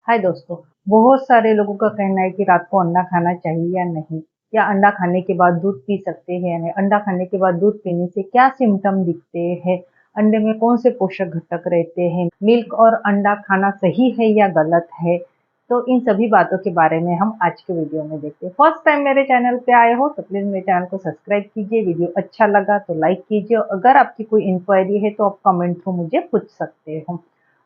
हाय दोस्तों। बहुत सारे लोगों का कहना है कि रात को अंडा खाना चाहिए या नहीं, या अंडा खाने के बाद दूध पी सकते हैं या नहीं, अंडा खाने के बाद दूध पीने से क्या सिम्टम दिखते हैं, अंडे में कौन से पोषक घटक रहते हैं, मिल्क और अंडा खाना सही है या गलत है। तो इन सभी बातों के बारे में हम आज के वीडियो में देखते हैं। फर्स्ट टाइम मेरे चैनल पे आए हो तो प्लीज मेरे चैनल को सब्सक्राइब कीजिए, वीडियो अच्छा लगा तो लाइक कीजिए, अगर आपकी कोई इंक्वायरी है तो आप कमेंट थ्रू मुझे पूछ सकते हो।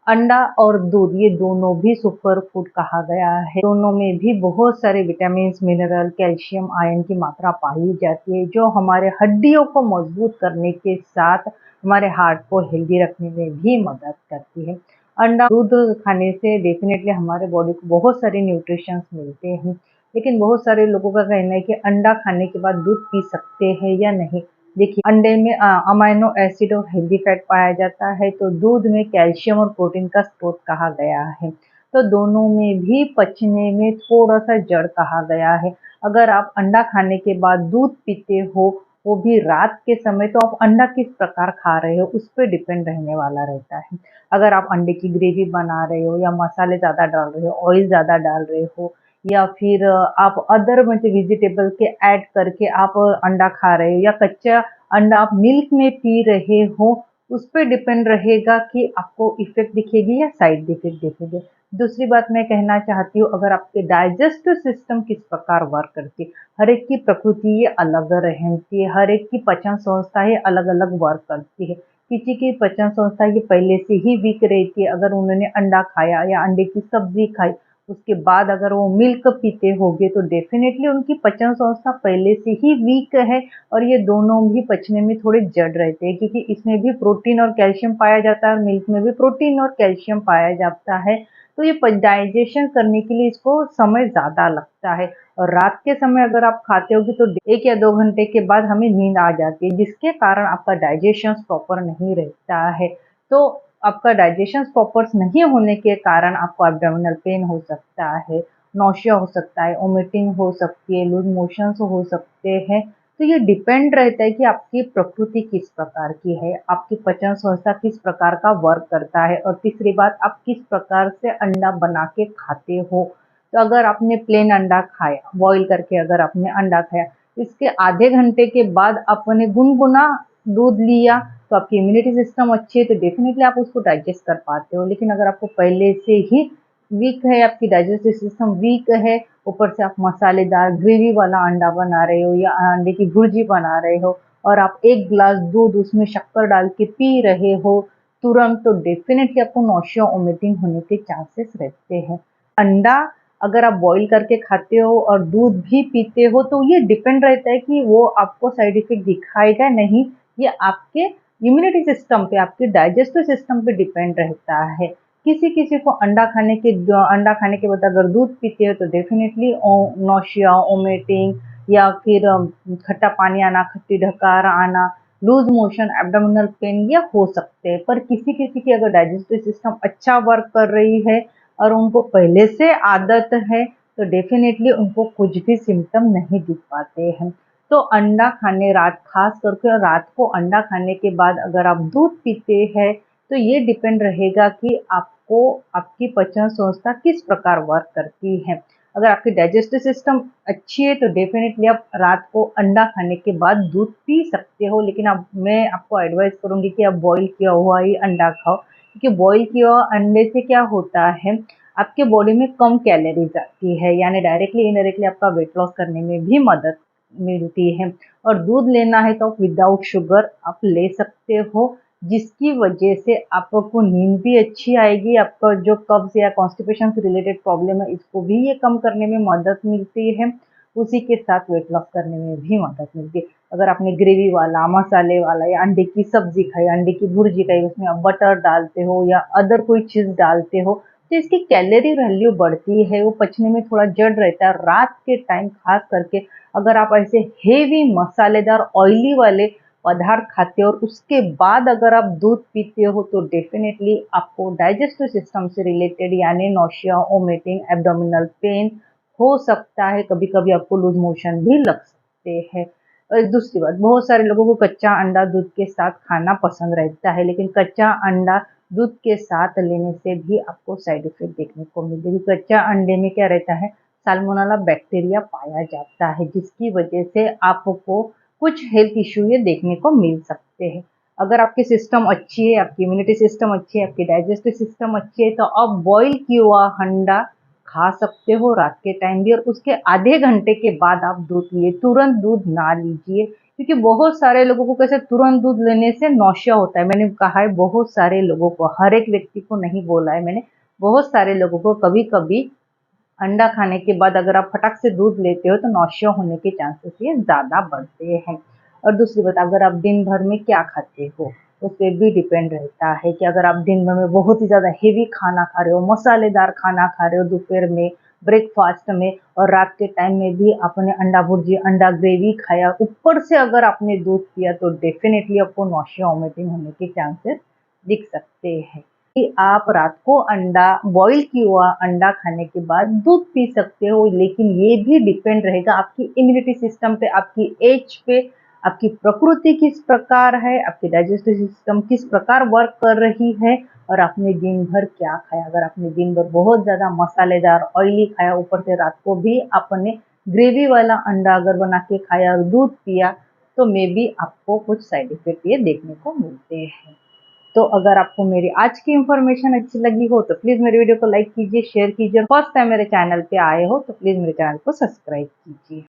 अंडा और दूध ये दोनों भी सुपर फूड कहा गया है। दोनों में भी बहुत सारे विटामिन, मिनरल, कैल्शियम, आयरन की मात्रा पाई जाती है, जो हमारे हड्डियों को मजबूत करने के साथ हमारे हार्ट को हेल्दी रखने में भी मदद करती है। अंडा दूध खाने से डेफिनेटली हमारे बॉडी को बहुत सारे न्यूट्रिशंस मिलते हैं, लेकिन बहुत सारे लोगों का कहना है कि अंडा खाने के बाद दूध पी सकते हैं या नहीं। देखिए, अंडे में अमाइनो एसिड और हेल्दी फैट पाया जाता है, तो दूध में कैल्शियम और प्रोटीन का स्रोत कहा गया है। तो दोनों में भी पचने में थोड़ा सा जड़ कहा गया है। अगर आप अंडा खाने के बाद दूध पीते हो, वो भी रात के समय, तो आप अंडा किस प्रकार खा रहे हो उस पर डिपेंड रहने वाला रहता है। अगर आप अंडे की ग्रेवी बना रहे हो, या मसाले ज़्यादा डाल रहे हो, ऑयल ज़्यादा डाल रहे हो, या फिर आप अदर मतलब वेजिटेबल के ऐड करके आप अंडा खा रहे हो, या कच्चा अंडा आप मिल्क में पी रहे हो, उस पे डिपेंड रहेगा कि आपको इफ़ेक्ट दिखेगी या साइड इफ़ेक्ट दिखेंगे। दूसरी बात मैं कहना चाहती हूँ, अगर आपके डाइजेस्टिव सिस्टम किस प्रकार वर्क करती है, हर एक की प्रकृति ये अलग रहती है, हर एक की पाचन संस्था ये अलग-अलग वर्क करती है। किसी की पाचन संस्था ये पहले से ही वीक रहती है, अगर उन्होंने अंडा खाया या अंडे की सब्ज़ी खाई, उसके बाद अगर वो मिल्क पीते होंगे तो डेफ़िनेटली उनकी पाचन संस्था पहले से ही वीक है, और ये दोनों भी पचने में थोड़े जड़ रहते हैं, क्योंकि इसमें भी प्रोटीन और कैल्शियम पाया जाता है और मिल्क में भी प्रोटीन और कैल्शियम पाया जाता है। तो ये डाइजेशन करने के लिए इसको समय ज़्यादा लगता है, और रात के समय अगर आप खाते होगे तो 1 या 2 घंटे के बाद हमें नींद आ जाती है, जिसके कारण आपका डाइजेशन प्रॉपर नहीं रहता है। तो आपका डाइजेशन प्रॉपर नहीं होने के कारण आपको एब्डोमिनल पेन हो सकता है, नौसिया हो सकता है, वोमिटिंग हो सकती है, लूज मोशंस हो सकते हैं। तो ये डिपेंड रहता है कि आपकी प्रकृति किस प्रकार की है, आपकी पाचन संस्था किस प्रकार का वर्क करता है, और तीसरी बात, आप किस प्रकार से अंडा बना के खाते हो। तो अगर आपने प्लेन अंडा खाया, बॉईल करके अगर आपने अंडा खाया, इसके आधे घंटे के बाद आपने गुनगुना दूध लिया, तो आपकी इम्यूनिटी सिस्टम अच्छी है, तो डेफिनेटली आप उसको डाइजेस्ट कर पाते हो। लेकिन अगर आपको पहले से ही वीक है, आपकी डाइजेस्टिव सिस्टम वीक है, ऊपर से आप मसालेदार ग्रेवी वाला अंडा बना रहे हो या अंडे की भुर्जी बना रहे हो, और आप 1 ग्लास दूध उसमें शक्कर डाल के पी रहे हो तुरंत, तो डेफिनेटली आपको नौसिया वोमिटिंग होने के चांसेस रहते हैं। अंडा अगर आप बॉईल करके खाते हो और दूध भी पीते हो, तो ये डिपेंड रहता है कि वो आपको साइड इफ़ेक्ट दिखाएगा नहीं, ये आपके इम्यूनिटी सिस्टम पे, आपके डाइजेस्टिव सिस्टम पे डिपेंड रहता है। किसी-किसी को अंडा खाने के बाद अगर दूध पीते हो तो डेफ़िनेटली नौसिया, वोमिटिंग, या फिर खट्टा पानी आना, खट्टी डकार आना, लूज़ मोशन, एब्डोमिनल पेन ये हो सकते हैं। पर किसी-किसी की अगर डाइजेस्टिव सिस्टम अच्छा वर्क कर रही है और उनको पहले से आदत है, तो डेफ़िनेटली उनको कुछ भी सिम्पटम नहीं दिख पाते हैं। तो अंडा खाने ख़ास करके रात को अंडा खाने के बाद अगर आप दूध पीते हैं, तो ये डिपेंड रहेगा कि आपको आपकी पाचन संस्था किस प्रकार वर्क करती है। अगर आपकी डाइजेस्टिव सिस्टम अच्छी है, तो डेफ़िनेटली आप रात को अंडा खाने के बाद दूध पी सकते हो, लेकिन अब मैं आपको एडवाइस करूँगी कि आप बॉयल किया हुआ ही अंडा खाओ, क्योंकि बॉयल किया हुआ अंडे से क्या होता है, आपके बॉडी में कम कैलोरीज़ आती है, यानी डायरेक्टली इनडायरेक्टली आपका वेट लॉस करने में भी मदद मिलती है। और दूध लेना है तो आप विदाउट शुगर आप ले सकते हो, जिसकी वजह से आपको नींद भी अच्छी आएगी, आपका जो कब्ज़ या कॉन्स्टिपेशन से रिलेटेड प्रॉब्लम है, इसको भी ये कम करने में मदद मिलती है। उसी के साथ वेट लॉस करने में भी मदद मिलती है। अगर आपने ग्रेवी वाला, मसाले वाला या अंडे की सब्ज़ी खाई, अंडे की भुर्जी खाई, उसमें आप बटर डालते हो या अदर कोई चीज़ डालते हो, तो इसकी कैलोरी वैल्यू बढ़ती है, वो पचने में थोड़ा जड़ रहता है। रात के टाइम ख़ास करके अगर आप ऐसे हेवी मसालेदार ऑयली वाले पदार्थ खाते हो और उसके बाद अगर आप दूध पीते हो, तो डेफिनेटली आपको डाइजेस्टिव सिस्टम से रिलेटेड यानी नौसिया, वोमिटिंग, एब्डोमिनल पेन हो सकता है, कभी-कभी आपको लूज़ मोशन भी लग सकते हैं। और दूसरी बात, बहुत सारे लोगों को कच्चा अंडा दूध के साथ खाना पसंद रहता है, लेकिन कच्चा अंडा दूध के साथ लेने से भी आपको साइड इफेक्ट देखने को मिलेगी। कच्चा अंडे में क्या रहता है, साल्मोनेला बैक्टीरिया पाया जाता है, जिसकी वजह से आपको कुछ हेल्थ इश्यू ये देखने को मिल सकते हैं। अगर आपकी सिस्टम अच्छी है, आपकी इम्यूनिटी सिस्टम अच्छी है, आपकी डाइजेस्टिव सिस्टम अच्छी है, तो आप बॉईल किया हुआ अंडा खा सकते हो रात के टाइम भी, और उसके आधे घंटे के बाद आप दूध लिए, तुरंत दूध ना लीजिए, क्योंकि बहुत सारे लोगों को कैसे तुरंत दूध लेने से नौशिया होता है। मैंने कहा है बहुत सारे लोगों को, हर एक व्यक्ति को नहीं बोला है मैंने, बहुत सारे लोगों को कभी कभी अंडा खाने के बाद अगर आप फटाक से दूध लेते हो तो नौशिया होने के चांसेस ये ज़्यादा बढ़ते हैं। और दूसरी बात, अगर आप दिन भर में क्या खाते हो उस पर भी डिपेंड रहता है कि अगर आप दिन भर में बहुत ही ज़्यादा हेवी खाना खा रहे हो, मसालेदार खाना खा रहे हो दोपहर में, ब्रेकफास्ट में, और रात के टाइम में भी आपने अंडा भुर्जी, अंडा ग्रेवी खाया, ऊपर से अगर आपने दूध पिया, तो डेफिनेटली आपको नौशिया वोमिटिंग होने के चांसेस दिख सकते हैं। कि आप रात को अंडा, बॉईल किया हुआ अंडा खाने के बाद दूध पी सकते हो, लेकिन ये भी डिपेंड रहेगा आपकी इम्यूनिटी सिस्टम पे, आपकी एज पे, आपकी प्रकृति किस प्रकार है, आपकी डाइजेस्टिव सिस्टम किस प्रकार वर्क कर रही है, और आपने दिन भर क्या खाया। अगर आपने दिन भर बहुत ज़्यादा मसालेदार ऑयली खाया, ऊपर से रात को भी आपने ग्रेवी वाला अंडा अगर बना के खाया और दूध पिया, तो मे बी आपको कुछ साइड इफेक्ट ये देखने को मिलते हैं। तो अगर आपको मेरी आज की इन्फॉर्मेशन अच्छी लगी हो तो प्लीज़ मेरे वीडियो को लाइक कीजिए, शेयर कीजिए, और फर्स्ट टाइम मेरे चैनल पे आए हो तो प्लीज़ मेरे चैनल को सब्सक्राइब कीजिए।